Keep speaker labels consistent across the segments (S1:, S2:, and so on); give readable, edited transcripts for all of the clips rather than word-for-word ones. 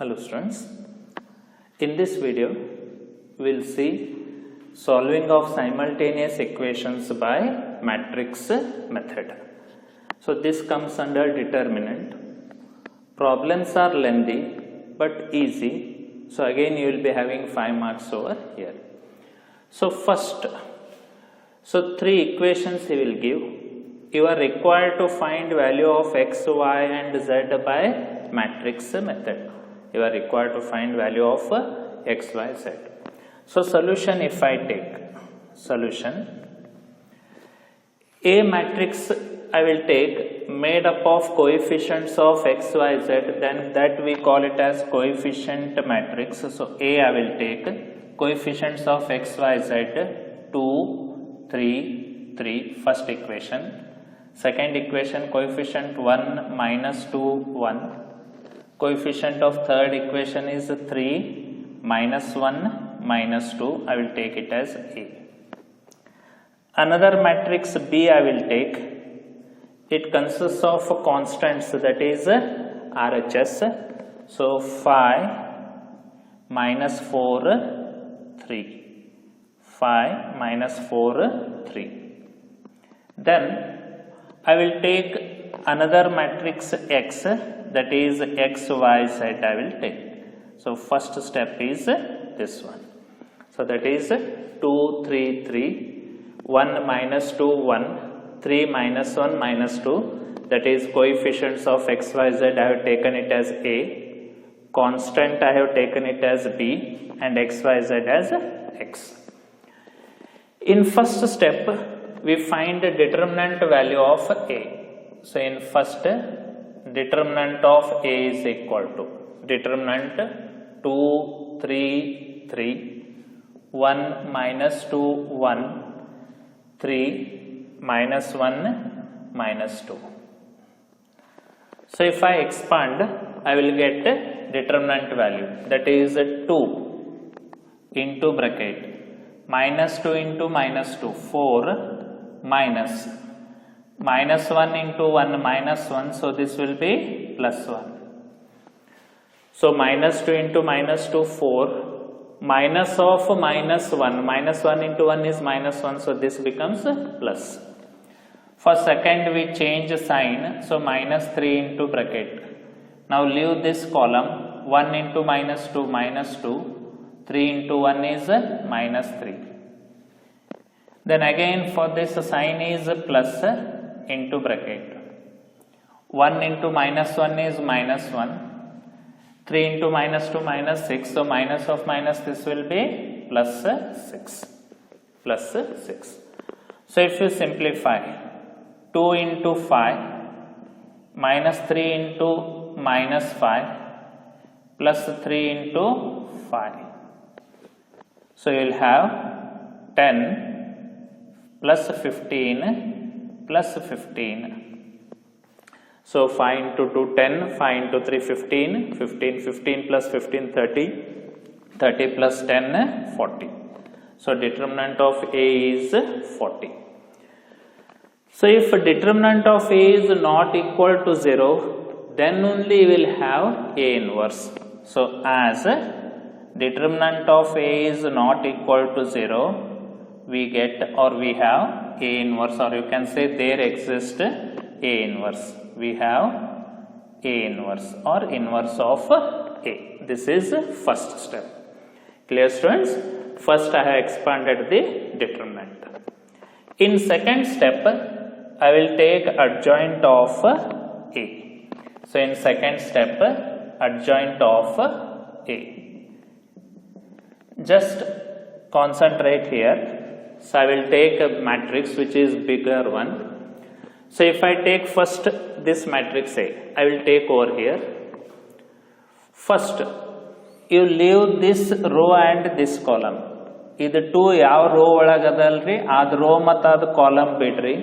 S1: Hello students, in this video we will see solving of simultaneous equations by matrix method. So this comes under determinant. Problems are lengthy but easy, so again you will be having 5 marks over here. So first, three equations he will give. You are required to find value of x, y and z by matrix method. You are required to find value of x, y, z. So solution, if I take solution, A matrix I will take made up of coefficients of x, y, z, then that we call it as coefficient matrix. So A I will take coefficients of x, y, z 2, 3, 3, first equation. Second equation, coefficient 1, minus 2, 1. Coefficient of third equation is 3, minus 1, minus 2. I will take it as A. Another matrix B I will take. It consists of constants, that is RHS. So 5, minus 4, 3. 5, minus 4, 3. Then I will take another matrix X, that is x, y, z I will take. So first step is this one. So that is 2, 3, 3, 1 minus 2, 1, 3 minus 1 minus 2, that is coefficients of x, y, z I have taken it as A, constant I have taken it as B, and x, y, z as x. In first step, we find the determinant value of A. So in first, determinant of A is equal to determinant 2, 3, 3, 1 minus 2, 1, 3 minus 1 minus 2. So if I expand, I will get determinant value, that is 2 into bracket minus 2 into minus 2, 4 minus 1 into 1 minus 1, so this will be plus 1. So minus 2 into minus 2, 4, minus of minus 1 into 1 is minus 1, so this becomes plus. For second we change sign, so minus 3 into bracket. Now leave this column, 1 into minus 2, minus 2, 3 into 1 is minus 3. Then again for this sign is plus into bracket. 1 into minus 1 is minus 1. 3 into minus 2 minus 6. So minus of minus, this will be plus 6. Plus 6. So if you simplify, 2 into 5 minus 3 into minus 5 plus 3 into 5. So you will have 10 plus 15 plus 15. So 5 into 2, 10, 5 into 3, 15, 15 plus 15, 30, 30 plus 10, 40. So determinant of A is 40. So if determinant of A is not equal to 0, then only we will have A inverse. So as determinant of A is not equal to 0, we get or we have A inverse, or you can say there exists A inverse. We have A inverse or inverse of A. This is first step. Clear students? First I have expanded the determinant. In second step, I will take adjoint of A. So in second step, adjoint of A. Just concentrate here. So I will take a matrix which is bigger one. So if I take first this matrix A, I will take over here. First, you leave this row and this column. Idu 2 yav row olagadalri, ad row matta ad column bidri.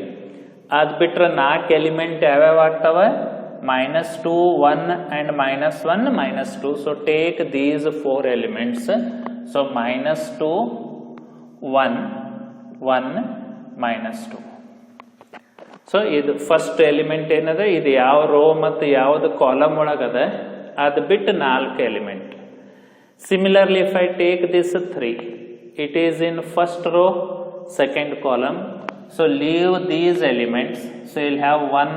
S1: Ad bitre 4 element yavav agtava, minus 2, 1 and minus 1, minus 2. So take these 4 elements. So minus 2, 1, 1, minus 2. So this first element ಏನದ ಇದು ಯಾವ rho ಮತ್ತು ಯಾವುದು column ಒಳಗದ are the bit ನಾಲ್ಕು element. Similarly, if I take this 3, it is in first row, second column. So leave these elements. So you'll have 1,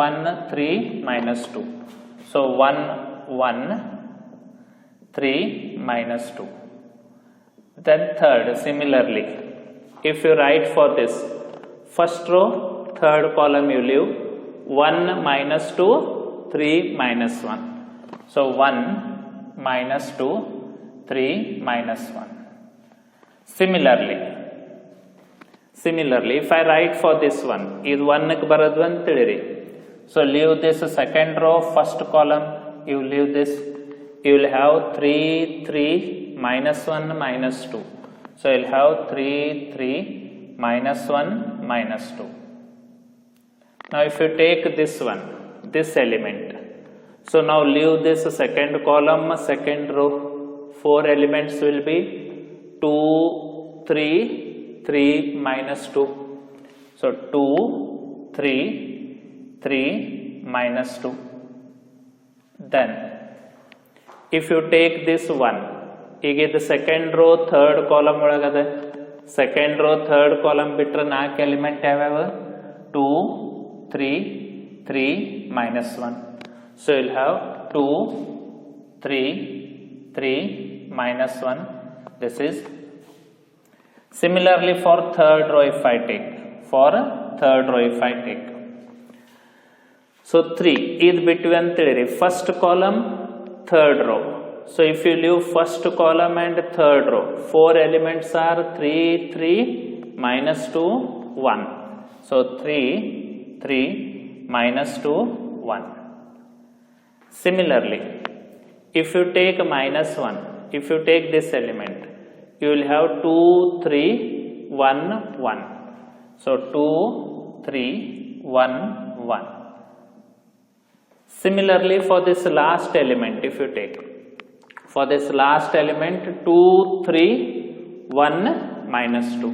S1: 1, 3, minus 2. So 1, 1, 3, minus 2. Then third, similarly, if you write for this first row, third column you leave 1, minus 2, 3, minus 1. So 1, minus 2, 3, minus 1. Similarly, if I write for this one, is 1 ಕ್ಕೆ ಬರೋದು ಅಂತ ತಿಳಿರಿ. So leave this second row, first column, you leave this, you will have 3, 3, minus 1, minus 2. So you will have 3, 3, minus 1, minus 2. Now if you take this one, this element, so now leave this second column, second row, 4 elements will be 2, 3, 3, minus 2. So 2, 3, 3, minus 2. Then if you take this one, ಈಗ ಇದು second row third column ಒಳಗದ, second row third column ಬಿಟ್ರೆ 4 element ಯಾವ್ಯಾವ? 2, 3, 3, minus 1. So you'll have 2, 3, 3, minus 1. This is similarly for third row if I take. So 3 is between first column, third row. So if you leave first column and third row, 4 elements are 3, 3, minus 2, 1. So 3, 3, minus 2, 1. Similarly, if you take minus 1, if you take this element, you will have 2, 3, 1, 1. So 2, 3, 1, 1. Similarly, for this last element, if you take, for this last element 2, 3, 1, minus 2.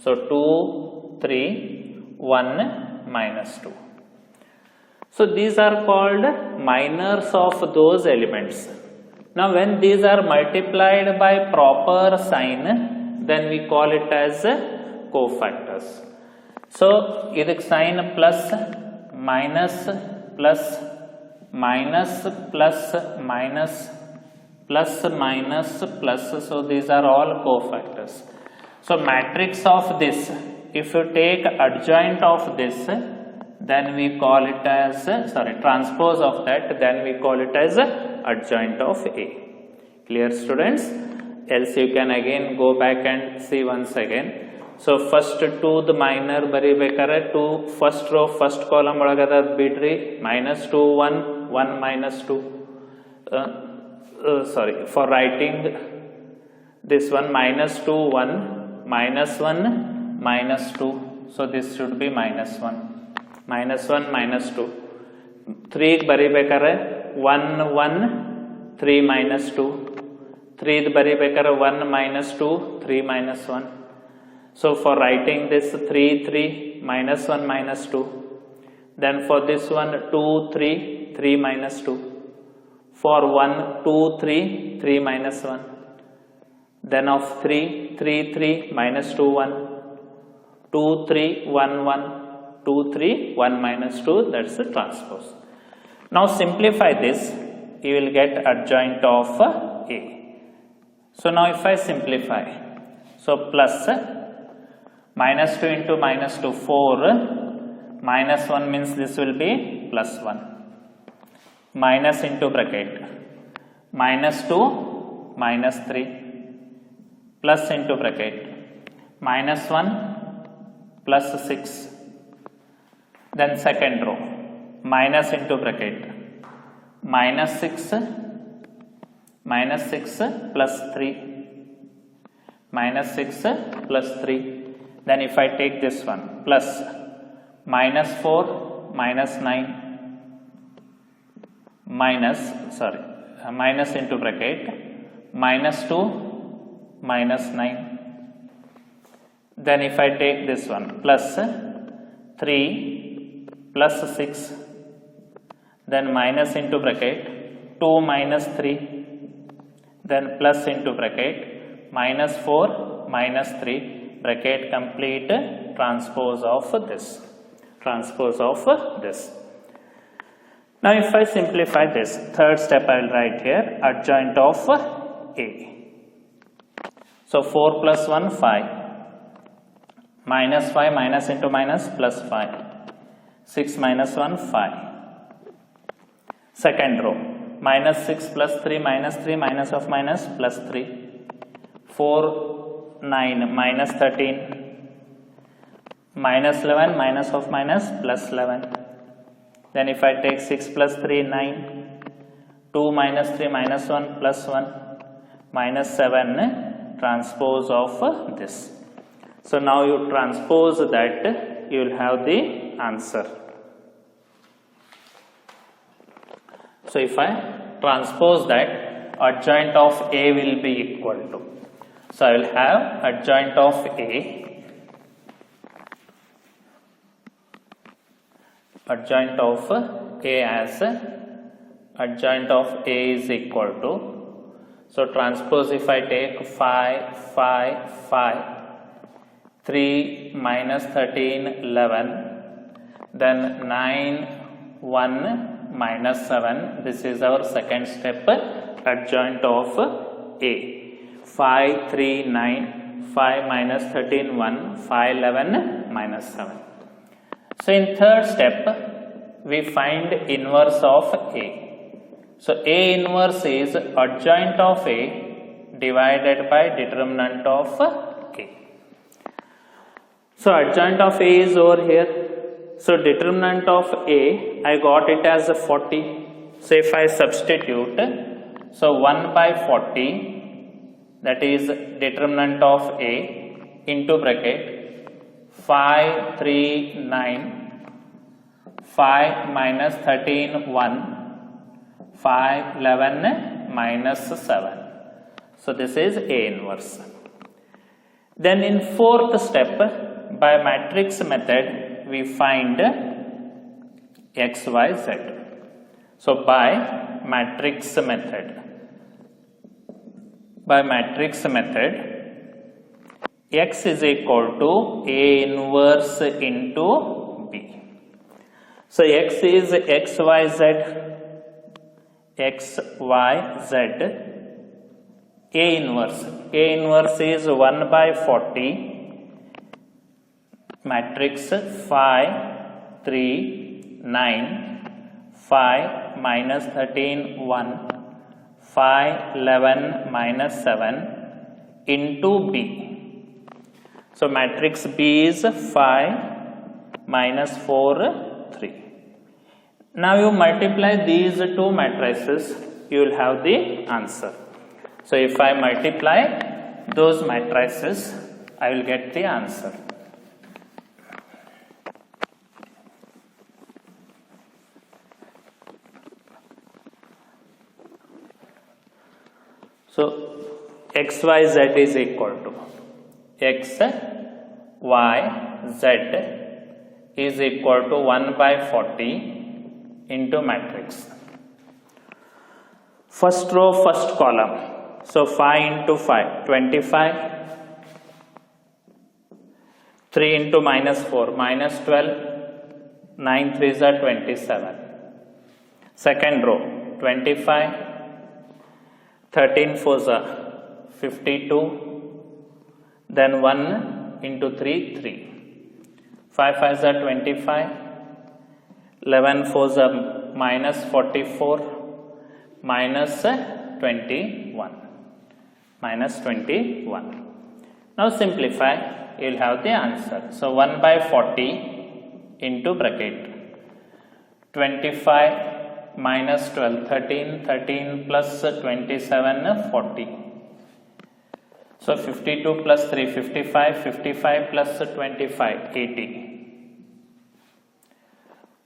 S1: So 2, 3, 1, minus 2. So these are called minors of those elements. Now when these are multiplied by proper sign, then we call it as cofactors. So iduk sign plus, minus, plus, minus, plus, minus, plus, minus, plus. So these are all cofactors. So matrix of this, if you take adjoint of this, then we call it as, transpose of that, then we call it as adjoint of A. Clear, students? Else you can again go back and see once again. So first 2 the minor ಬರಿಬೇಕಾರೆ 2 first row first column ಒಳಗದ ಬಿಡ್ರಿ, minus 2, 1, 1, minus 2. For writing this one, minus 2, 1, minus 1, minus 2. So this should be minus 1, minus 1, minus 2. 3 ಬರಿಬೇಕಾರೆ 1, 1, 3, minus 2. 3 ಬರಿಬೇಕಾರೆ 1, minus 2, 3, minus 1. So for writing this 3, 3, minus 1, minus 2. Then for this one 2, 3, 3, minus 2. For 1, 2, 3, 3, minus 1. Then of 3, 3, 3, minus 2, 1. 2, 3, 1, 1. 2, 3, 1, minus 2. That's the transpose. Now simplify this. You will get adjoint of A. So now if I simplify, so plus minus 2 into minus 2, 4, minus 1 means this will be plus 1, minus into bracket, minus 2, minus 3, plus into bracket, minus 1, plus 6, then second row, minus into bracket, minus 6, plus 3, minus 6, plus 3. Then if I take this one, plus minus 4, minus 9, minus into bracket, minus 2, minus 9. Then if I take this one, plus 3, plus 6, then minus into bracket, 2 minus 3, then plus into bracket, minus 4 minus 3, bracket complete transpose of this. Now if I simplify this, third step I will write here, adjoint of A. So 4 plus 1, 5, minus 5, minus into minus, plus 5, 6 minus 1, 5. Second row, minus 6 plus 3, minus 3, minus of minus, plus 3, 4, 9, minus 13, minus 11, minus of minus, plus 11. Then if I take 6 plus 3, 9, 2 minus 3, minus 1, plus 1, minus 7, transpose of this. So now you transpose that, you will have the answer. So if I transpose that, adjoint of A will be equal to. So I will have adjoint of A. Adjoint of A as adjoint of A is equal to. So transpose if I take 5, 5, 5, 3 minus 13, 11, then 9, 1 minus 7. This is our second step, adjoint of A. 5, 3, 9, 5 minus 13, 1, 5, 11 minus 7. So in third step, we find inverse of A. So A inverse is adjoint of A divided by determinant of A. So adjoint of A is over here. So determinant of A, I got it as a 40. So if I substitute, so 1 by 40, that is determinant of A, into bracket, 5, 3, 9, 5 minus 13, 1, 5, 11 minus 7. So this is A inverse. Then in fourth step, by matrix method, we find X, Y, Z. So by matrix method, X is equal to A inverse into B. So X is X, Y, Z, X, Y, Z. A inverse is 1 by 40, matrix 5, 3, 9, 5 minus 13, 1, 5, 11 minus 7 into B. So matrix B is 5 minus 4, 3. Now you multiply these two matrices, you will have the answer. So if I multiply those matrices, I will get the answer. So X, Y, Z is equal to X, Y, Z is equal to 1 by 40 into matrix. First row, first column. So 5 into 5, 25. 3 into minus 4, minus 12. 9 3s are 27. Second row, 25. 13 4s are 52. Then 1 into 3, 3. 5 5s are 25. 11 4s are minus 44. Minus 21. Minus 21. Now simplify, you will have the answer. So 1 by 40 into bracket. 25 minus 12, 13, 13 plus 27, 40. So 52 plus 3, 55, 55 plus 25, 80.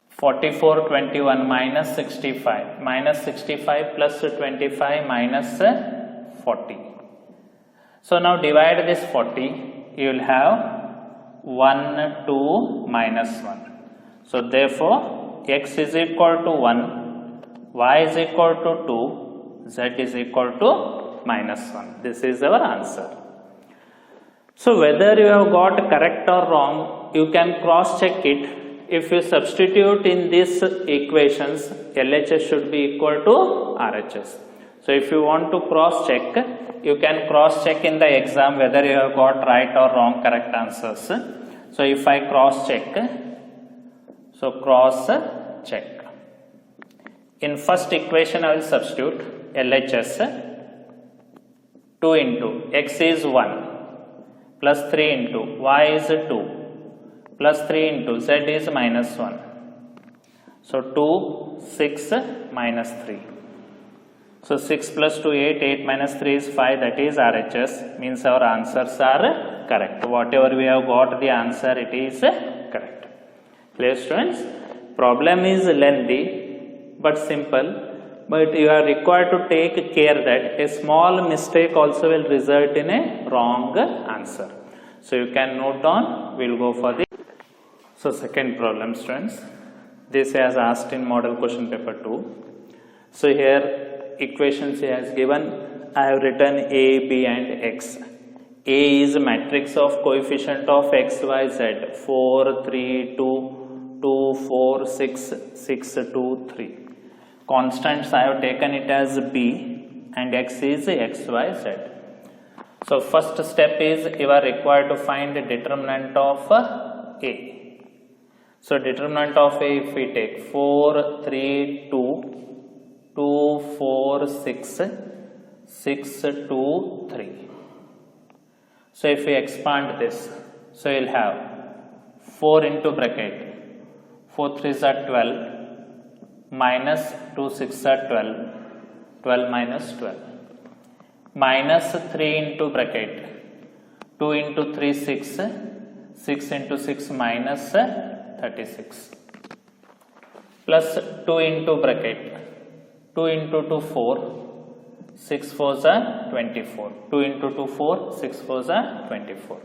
S1: 44, 21 minus 65, minus 65 plus 25 minus 40. So now divide this 40, you will have 1, 2, minus 1. So therefore, X is equal to 1, y is equal to 2, z is equal to -1. This is our answer. So whether you have got correct or wrong, you can cross check it. If you substitute in these equations, LHS should be equal to RHS. So if you want to cross check, you can cross check in the exam whether you have got right or wrong correct answers. So if I cross check, so cross check. In first equation I will substitute LHS 2 into x is 1 plus 3 into y is 2 plus 3 into z is -1. So 2, 6, -3. So 6 plus 2, 8, 8 minus 3 is 5, that is RHS, means our answers are correct. Whatever we have got the answer, it is correct. Clear students? Problem is lengthy but simple, but you are required to take care that a small mistake also will result in a wrong answer. So you can note down, we will go for the. So second problem students, this has asked in model question paper 2. So here equations he has given, I have written A, B and X. A is a matrix of coefficient of x, y, z, 4, 3, 2, 2, 4, 6, 6, 2, 3. Constants I have taken it as B and X is x, y, z. So first step is you are required to find the determinant of A. So determinant of A, if we take 4, 3, 2, 2, 4, 6, 6, 2, 3. So if we expand this, so you will have 4 into bracket, 4 3s are 12, minus 2 6 are 12, 12 minus 12, minus 3 into bracket, 2 into 3 6, 6 into 6 minus 36, plus 2 into bracket, 2 into 2 4, 6 4s are 24, 2 into 2 4, 6 4s are 24.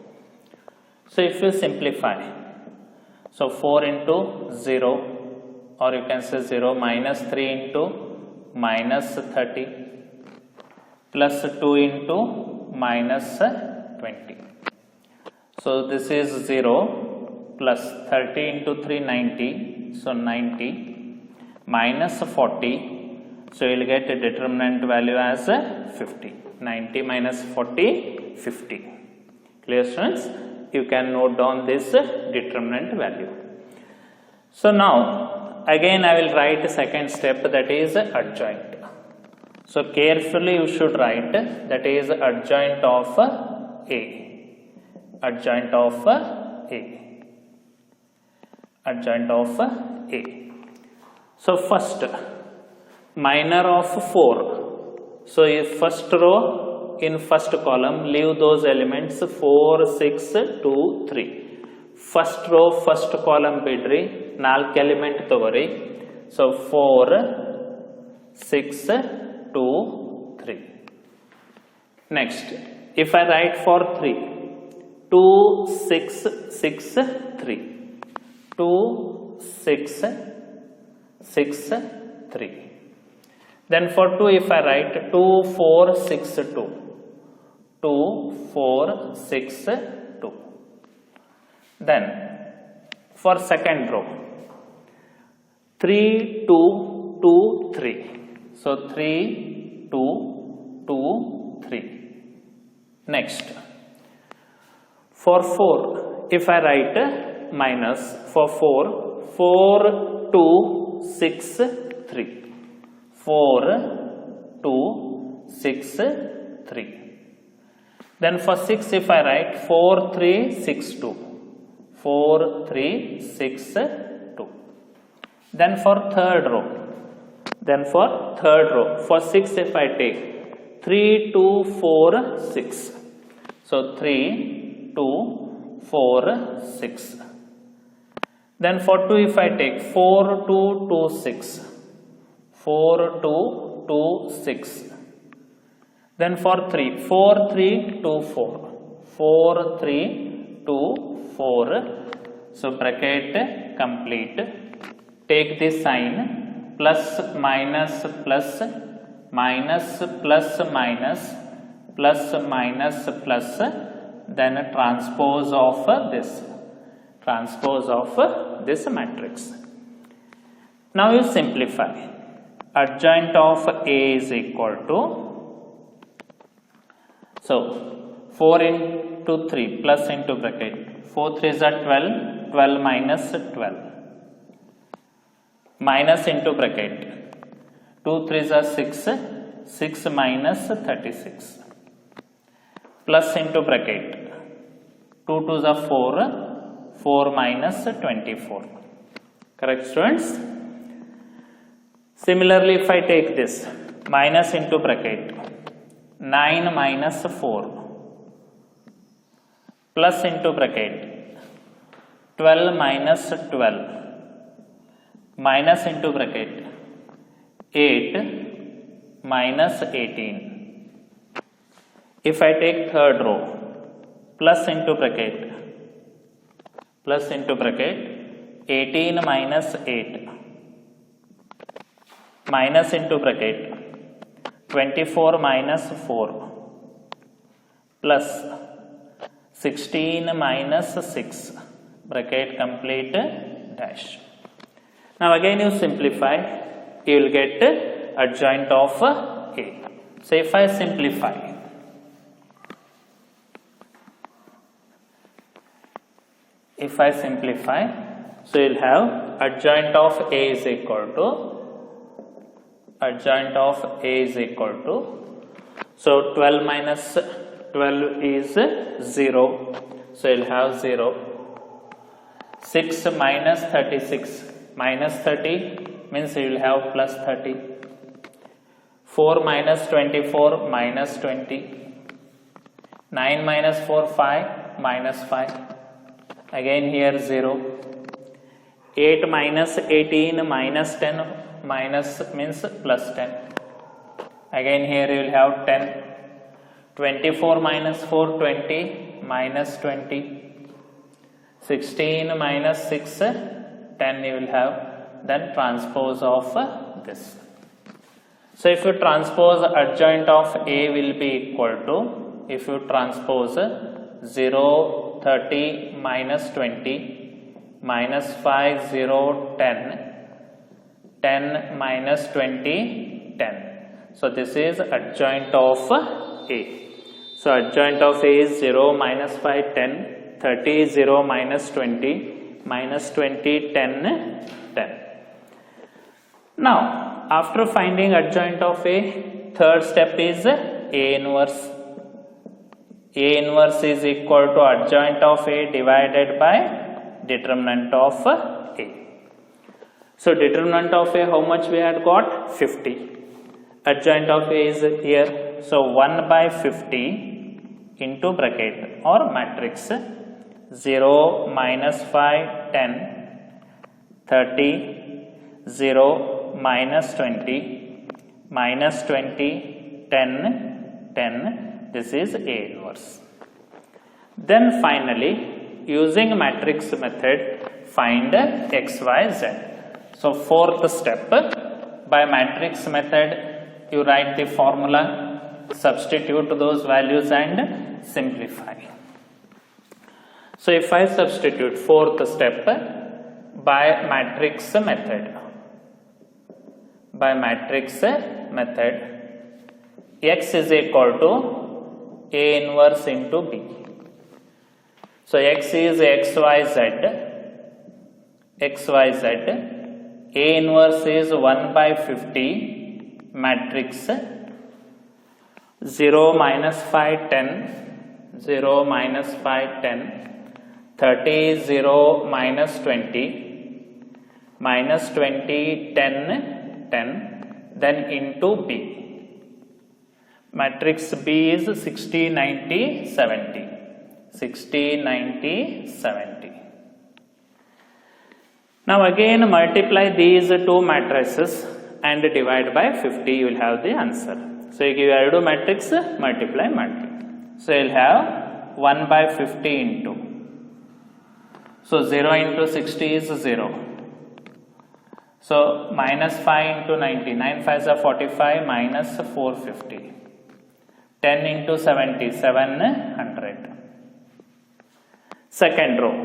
S1: So if you simplify, so 4 into 0, or you can say 0 minus 3 into minus 30 plus 2 into minus 20. So this is 0 plus 30 into 3 90, so 90 minus 40. So you will get a determinant value as 50. 90 minus 40, 50. Clear students? You can note down this determinant value. So now again I will write second step, that is adjoint. So carefully you should write, that is adjoint of A. Adjoint of A. Adjoint of A. So first, minor of 4. So if first row in first column, leave those elements 4, 6, 2, 3. First row first column bidri 4 element togori. So 4, 6, 2, 3. Next, if I write for 3, 2, 6, 6, 3. 2, 6, 6, 3. Then for 2, if I write 2, 4, 6, 2. 2, 4, 6, 2. Then for second row, 3, 2, 2, 3. So 3, 2, 2, 3. Next, for 4, if I write minus, for 4, 4, 2, 6, 3. 4, 2, 6, 3. Then for 6, if I write 4, 3, 6, 2. 4, 3, 6, 2. Then for third row, for 6, if I take 3, 2, 4, 6. So 3, 2, 4, 6. Then for 2, if I take 4, 2, 2, 6. 4, 2, 2, 6. Then for 3, 4, 3, 2, 4. 4, 3, 2, 4. So bracket complete. Take this sign plus minus plus minus plus minus plus minus plus, then transpose of this matrix. Now you simplify. Adjoint of A is equal to, so 4 into 3 plus into bracket, 4 3s are 12, 12 minus 12, minus into bracket, 2 3s are 6, 6 minus 36, plus into bracket, 2 2s are 4, 4 minus 24. Correct, students? Similarly, if I take this, minus into bracket, 9 minus 4, plus into bracket, 12 minus 12, minus into bracket, 8 minus 18. If I take third row, plus into bracket, 18 minus 8, minus into bracket, 24 minus 4, plus 16 minus 6, bracket complete, dash. Now again you simplify, you will get adjoint of A. So if I simplify, so you will have adjoint of A is equal to, so 12 minus 12 is 0, so you will have 0. 6 minus 36, minus 30 means you will have plus 30. 4 minus 24, minus 20. 9 minus 4, 5, minus 5. Again here 0. 8 minus 18, minus 10, minus means plus 10. Again here you will have 10. 24 minus 4, 20, minus 20. 16 minus 6, 10 you will have, then transpose of this. So if you transpose, adjoint of A will be equal to, if you transpose 0, 30, minus 20, minus 5, 0, 10, 10 minus 20, 10. So this is adjoint of A. So adjoint of A is 0, minus 5, 10, 30, 0, minus 20, minus 20, 10, 10. Now, after finding adjoint of A, third step is A inverse. A inverse is equal to adjoint of A divided by determinant of A. So determinant of A, how much we had got? 50. Adjoint of A is here. So 1 by 50 into bracket or matrix, 0, minus 5, 10, 30, 0, minus 20, minus 20, 10, 10. This is A inverse. Then finally, using matrix method, find x, y, z. So fourth step, by matrix method, you write the formula, substitute those values and simplify. So if I substitute fourth step by matrix method, x is equal to A inverse into B. So x is xyz, A inverse is 1 by 50 matrix, 0, minus 5, 10, 0, minus 5, 10, 30, 0, minus 20, minus 20, 10, 10, then into B. Matrix B is 60, 90, 70. 60, 90, 70. Now again multiply these two matrices and divide by 50, you will have the answer. So you give ಎರಡು matrix, multiply matrix. So you will have 1 by 50 into. So 0 into 60 is 0. So minus 5 into 90, 9 5s are 45 minus 450. 10 into 70, 700. Second row,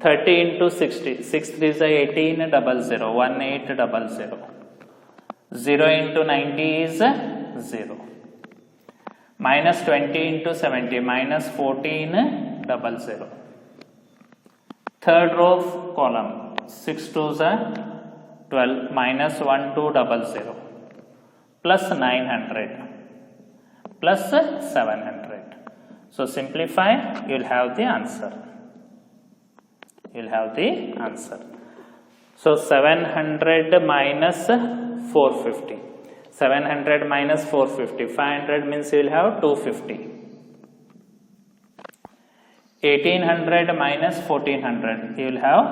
S1: 30 into 60, 6 3s are 18, 00, 1800. 0 into 90 is 0. Minus 20 into 70, minus 1400. Third row of column, 6 2s are 12, minus 1200, plus 900, plus 700. So simplify, you will have the answer. You will have the answer. So 700 minus 450. 700 minus 450. 500 means you will have 250. 1800 minus 1400. You will have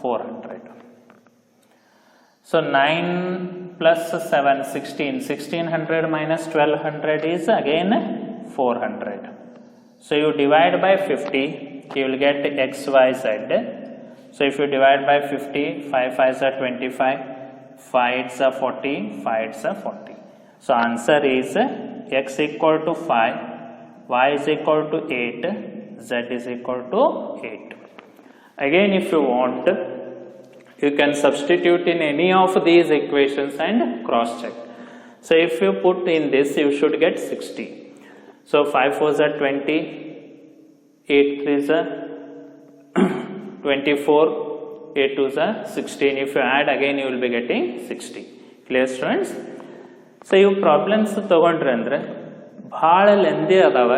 S1: 400. So 9 plus 7, 16. 1600 minus 1200 is again 400. So you divide by 50, you will get x, y, z. So if you divide by 50, 5 5s are 25, 5s are 40, 5s are 40. So answer is x equal to 5, y is equal to 8, z is equal to 8. Again, if you want, you can substitute in any of these equations and cross check. So if you put in this, you should get 60. So 5 4s are 20, 8 3s are 24, 8 2s are 16. If you add again, you will be getting 60. Clear, students? So you problems ತಗೊಂಡ್ರೆ ಅಂದ್ರೆ ಬಹಳ lengthy ಅದಾವ,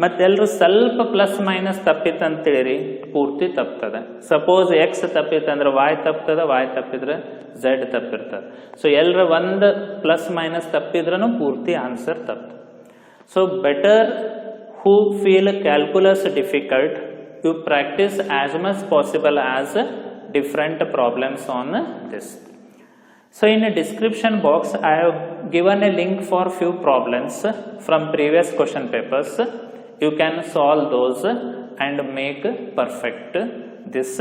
S1: ಮತ್ತೆಲ್ಲರೂ ಸ್ವಲ್ಪ plus minus ತಪ್ಪಿತ್ತಂತೇಳಿ ಪೂರ್ತಿ ತಪ್ತದೆ. Suppose x ತಪ್ಪಿತ್ತಂದ್ರೆ y ತಪ್ತದ, ವಾಯ್ ತಪ್ಪಿದ್ರೆ ಝೆಡ್ ತಪ್ಪಿರ್ತದೆ. ಸೊ ಎಲ್ಲರ ಒಂದು ಪ್ಲಸ್ ಮೈನಸ್ ತಪ್ಪಿದ್ರೂ ಪೂರ್ತಿ ಆನ್ಸರ್ ತಪ್ಪು. So better who feel calculus difficult, you practice as much possible as different problems on this. So in a description box, I have given a link for few problems from previous question papers. You can solve those and make perfect this